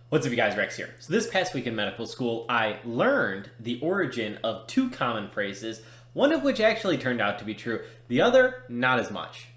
What's up, you guys? Rex here. So this past week in medical school, I learned the origin of two common phrases, one of which actually turned out to be true, the other not as much.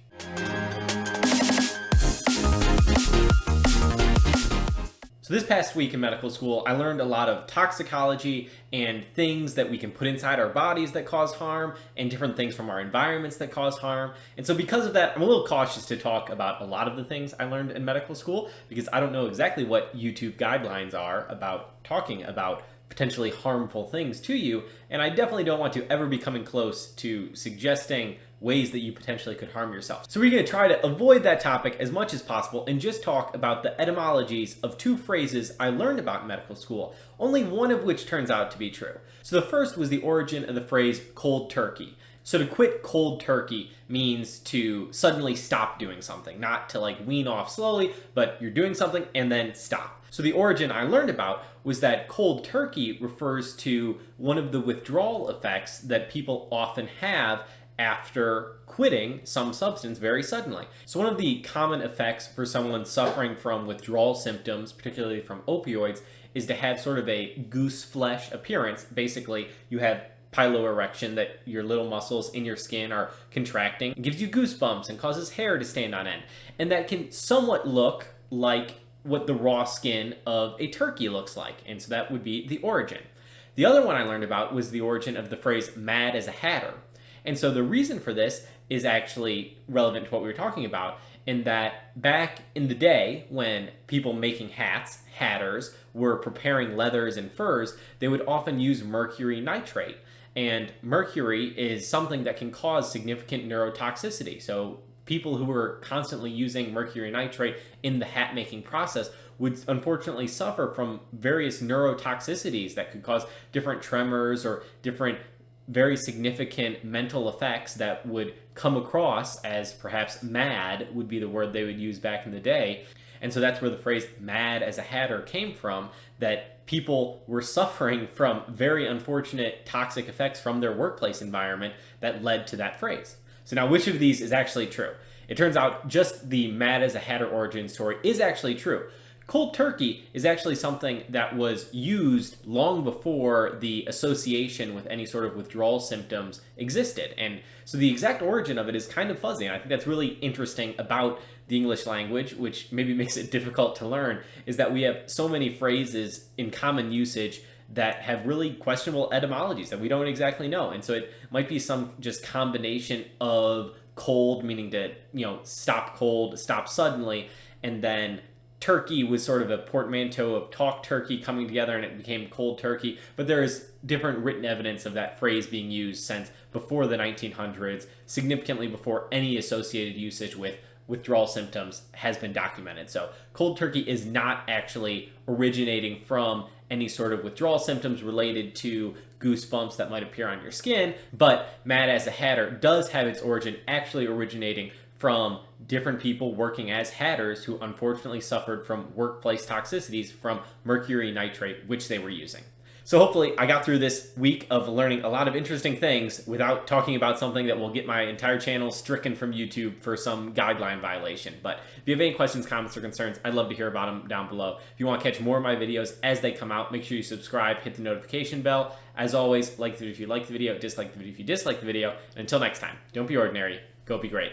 So this past week in medical school, I learned a lot of toxicology and things that we can put inside our bodies that cause harm and different things from our environments that cause harm. And so because of that, I'm a little cautious to talk about a lot of the things I learned in medical school because I don't know exactly what YouTube guidelines are about talking about potentially harmful things to you. And I definitely don't want to ever be coming close to suggesting ways that you potentially could harm yourself. So we're going to try to avoid that topic as much as possible and just talk about the etymologies of two phrases I learned about in medical school, only one of which turns out to be true. So the first was the origin of the phrase cold turkey. So to quit cold turkey means to suddenly stop doing something, not to like wean off slowly, but you're doing something and then stop. So the origin I learned about was that cold turkey refers to one of the withdrawal effects that people often have after quitting some substance very suddenly. So one of the common effects for someone suffering from withdrawal symptoms, particularly from opioids, is to have sort of a goose flesh appearance. Basically, you have piloerection, that your little muscles in your skin are contracting. It gives you goosebumps and causes hair to stand on end. And that can somewhat look like what the raw skin of a turkey looks like. And so that would be the origin. The other one I learned about was the origin of the phrase mad as a hatter. And so the reason for this is actually relevant to what we were talking about, in that back in the day when people making hats, hatters, were preparing leathers and furs, they would often use mercury nitrate. And mercury is something that can cause significant neurotoxicity. So people who were constantly using mercury nitrate in the hat making process would unfortunately suffer from various neurotoxicities that could cause different tremors or different very significant mental effects that would come across as perhaps mad would be the word they would use back in the day. And so that's where the phrase mad as a hatter came from, that people were suffering from very unfortunate toxic effects from their workplace environment that led to that phrase. So now, which of these is actually true? It turns out just the mad as a hatter origin story is actually true. Cold turkey is actually something that was used long before the association with any sort of withdrawal symptoms existed. And so the exact origin of it is kind of fuzzy. And I think that's really interesting about the English language, which maybe makes it difficult to learn, is that we have so many phrases in common usage that have really questionable etymologies that we don't exactly know. And so it might be some just combination of cold, meaning to, stop cold, stop suddenly, and then turkey was sort of a portmanteau of talk turkey coming together and it became cold turkey. But there is different written evidence of that phrase being used since before the 1900s, significantly before any associated usage with withdrawal symptoms has been documented. So cold turkey is not actually originating from any sort of withdrawal symptoms related to goosebumps that might appear on your skin, but mad as a hatter does have its origin actually originating from different people working as hatters who unfortunately suffered from workplace toxicities from mercury nitrate, which they were using. So hopefully I got through this week of learning a lot of interesting things without talking about something that will get my entire channel stricken from YouTube for some guideline violation. But if you have any questions, comments, or concerns, I'd love to hear about them down below. If you want to catch more of my videos as they come out, make sure you subscribe, hit the notification bell. As always, like the video if you like the video, dislike the video if you dislike the video. And until next time, don't be ordinary, go be great.